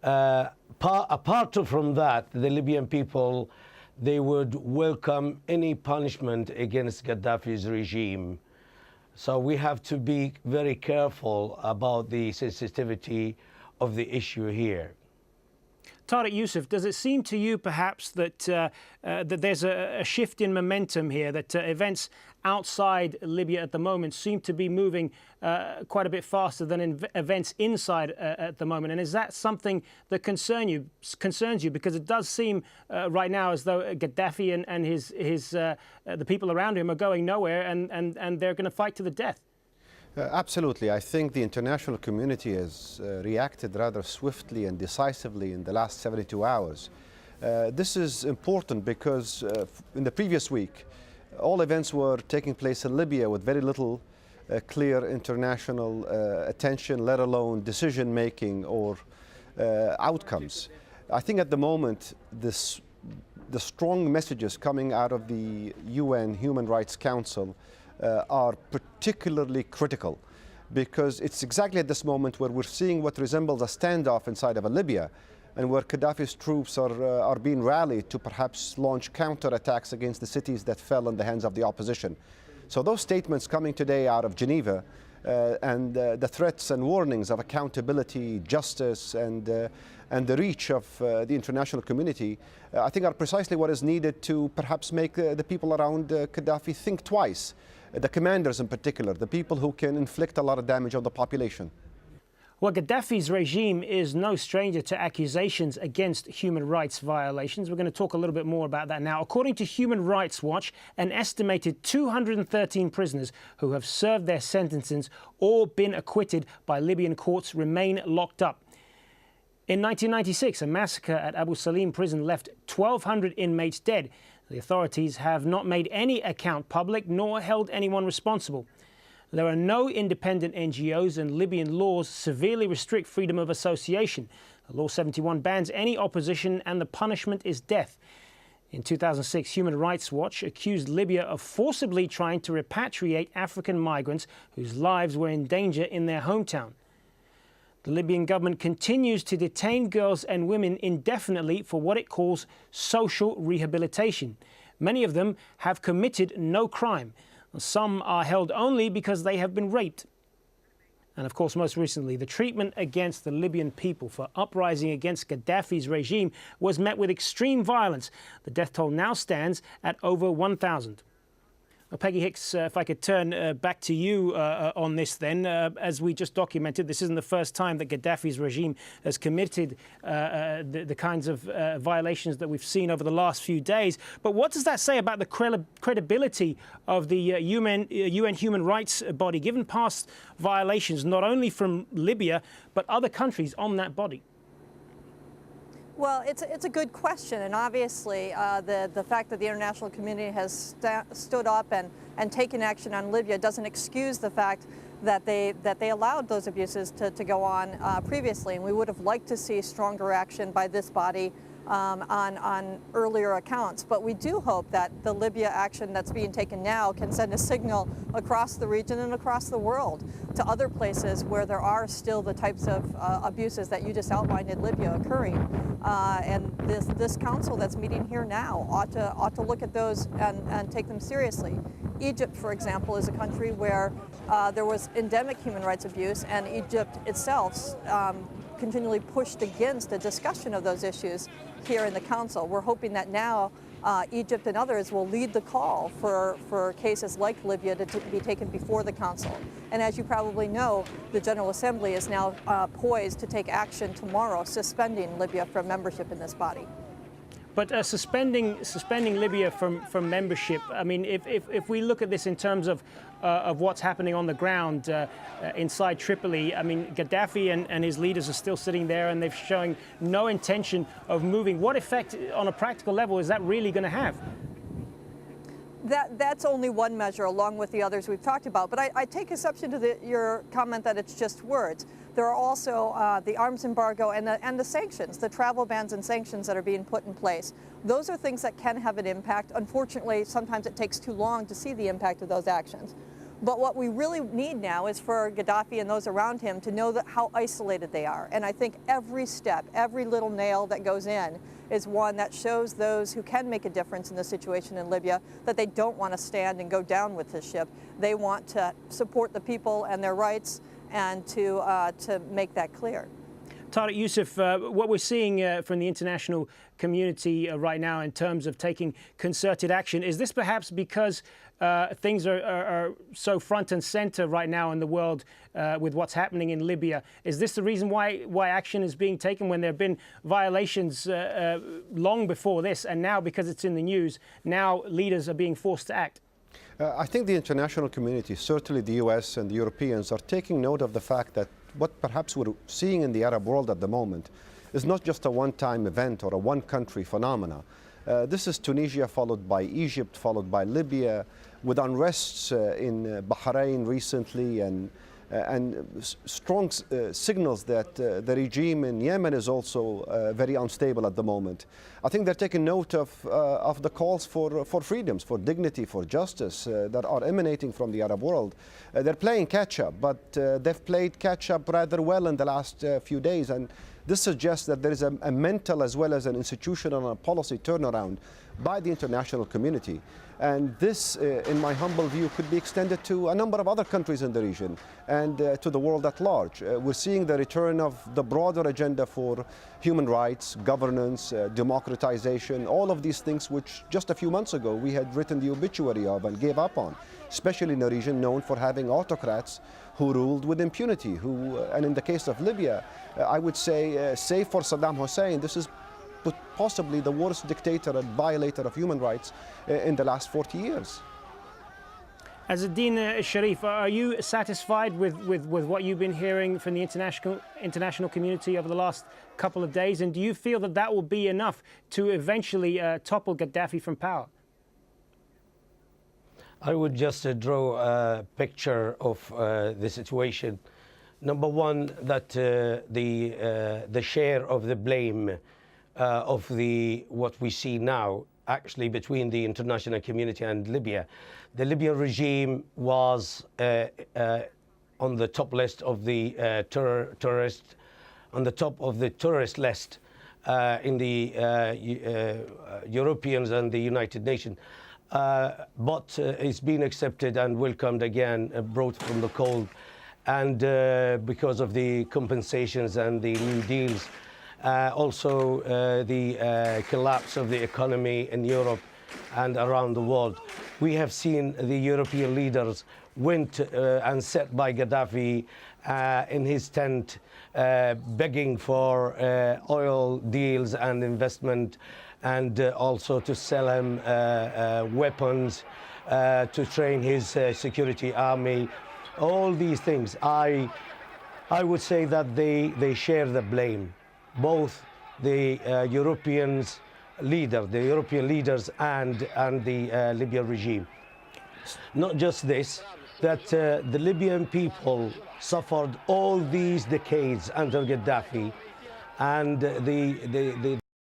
Apart from that, the Libyan people, they would welcome any punishment against Gaddafi's regime. So we have to be very careful about the sensitivity of the issue here. Tariq Youssef, does it seem to you perhaps that that there's a shift in momentum here, that events outside Libya at the moment seem to be moving quite a bit faster than events inside at the moment? And is that something that concerns you? Because it does seem right now as though Gaddafi and the people around him are going nowhere, and they're going to fight to the death. Absolutely. I think the international community has reacted rather swiftly and decisively in the last 72 hours. This is important because in the previous week, all events were taking place in Libya with very little clear international attention, let alone decision-making or outcomes. I think at the moment, the strong messages coming out of the UN Human Rights Council are particularly critical, because it's exactly at this moment where we're seeing what resembles a standoff inside of Libya, and where Gaddafi's troops are being rallied to perhaps launch counterattacks against the cities that fell in the hands of the opposition. So those statements coming today out of Geneva and the threats and warnings of accountability, justice, and the reach of the international community, I think are precisely what is needed to perhaps make the people around Gaddafi think twice. The commanders in particular, the people who can inflict a lot of damage on the population. Well, Gaddafi's regime is no stranger to accusations against human rights violations. We're going to talk a little bit more about that now. According to Human Rights Watch, an estimated 213 prisoners who have served their sentences or been acquitted by Libyan courts remain locked up. In 1996, a massacre at Abu Salim prison left 1,200 inmates dead. The authorities have not made any account public nor held anyone responsible. There are no independent NGOs, and Libyan laws severely restrict freedom of association. Law 71 bans any opposition, and the punishment is death. In 2006, Human Rights Watch accused Libya of forcibly trying to repatriate African migrants whose lives were in danger in their hometown. The Libyan government continues to detain girls and women indefinitely for what it calls social rehabilitation. Many of them have committed no crime. Some are held only because they have been raped. And of course, most recently, the treatment against the Libyan people for uprising against Gaddafi's regime was met with extreme violence. The death toll now stands at over 1,000. Well, Peggy Hicks, if I could turn back to you on this then. As we just documented, this isn't the first time that Gaddafi's regime has committed the kinds of violations that we've seen over the last few days. But what does that say about the credibility of the UN human rights body, given past violations not only from Libya, but other countries on that body? Well, it's a good question, and obviously the fact that the international community has stood up and taken action on Libya doesn't excuse the fact that they allowed those abuses to go on previously, and we would have liked to see stronger action by this body on earlier accounts. But we do hope that the Libya action that's being taken now can send a signal across the region and across the world to other places where there are still the types of abuses that you just outlined in Libya occurring. And this council that's meeting here now ought to look at those and take them seriously. Egypt, for example, is a country where there was endemic human rights abuse, and Egypt itself continually pushed against a discussion of those issues here in the Council. We're hoping that now Egypt and others will lead the call for cases like Libya to be taken before the Council. And as you probably know, the General Assembly is now poised to take action tomorrow, suspending Libya from membership in this body. But suspending Libya from membership, I mean, if we look at this in terms of what's happening on the ground inside Tripoli, I mean, Gaddafi and his leaders are still sitting there, and they're showing no intention of moving. What effect, on a practical level, is that really going to have? That's only one measure, along with the others we've talked about. But I take exception to your comment that it's just words. There are also the arms embargo and the sanctions, the travel bans and sanctions that are being put in place. Those are things that can have an impact. Unfortunately, sometimes it takes too long to see the impact of those actions. But what we really need now is for Gaddafi and those around him to know that how isolated they are. And I think every step, every little nail that goes in is one that shows those who can make a difference in the situation in Libya that they don't want to stand and go down with this ship. They want to support the people and their rights and to make that clear. Tariq Youssef, what we're seeing from the international community right now in terms of taking concerted action, is this perhaps because things are so front and center right now in the world with what's happening in Libya? Is this the reason why action is being taken when there have been violations long before this, and now because it's in the news, now leaders are being forced to act? I think the international community, certainly the US and the Europeans, are taking note of the fact that what perhaps we're seeing in the Arab world at the moment is not just a one-time event or a one-country phenomena. This is Tunisia followed by Egypt, followed by Libya, with unrests in Bahrain recently, and strong signals that the regime in Yemen is also very unstable at the moment. I think they're taking note of the calls for freedoms, for dignity, for justice that are emanating from the Arab world. They're playing catch-up, but they've played catch-up rather well in the last few days, and this suggests that there is a mental as well as an institutional and policy turnaround by the international community. And this, in my humble view, could be extended to a number of other countries in the region and to the world at large. We're seeing the return of the broader agenda for human rights, governance, democratization, all of these things which just a few months ago we had written the obituary of and gave up on, especially in a region known for having autocrats who ruled with impunity, and in the case of Libya, I would say, save for Saddam Hussein, this is possibly the worst dictator and violator of human rights in the last 40 years. Azzeddine Sharif, are you satisfied with what you've been hearing from the international community over the last couple of days? And do you feel that that will be enough to eventually topple Gaddafi from power? I would just draw a picture of the situation. Number one, that the share of the blame of what we see now, actually between the international community and Libya. The Libyan regime was on the top list of the on the top of the terrorist list in the Europeans and the United Nations. But it's been accepted and welcomed again, brought from the cold, and because of the compensations and the new deals. Also the collapse of the economy in Europe and around the world. We have seen the European leaders went and sat by Gaddafi in his tent begging for oil deals and investment, and also to sell him weapons, to train his security army. All these things, I would say that they share the blame. Both the European leaders and the Libyan regime. Not just this, that the Libyan people suffered all these decades under Gaddafi, and the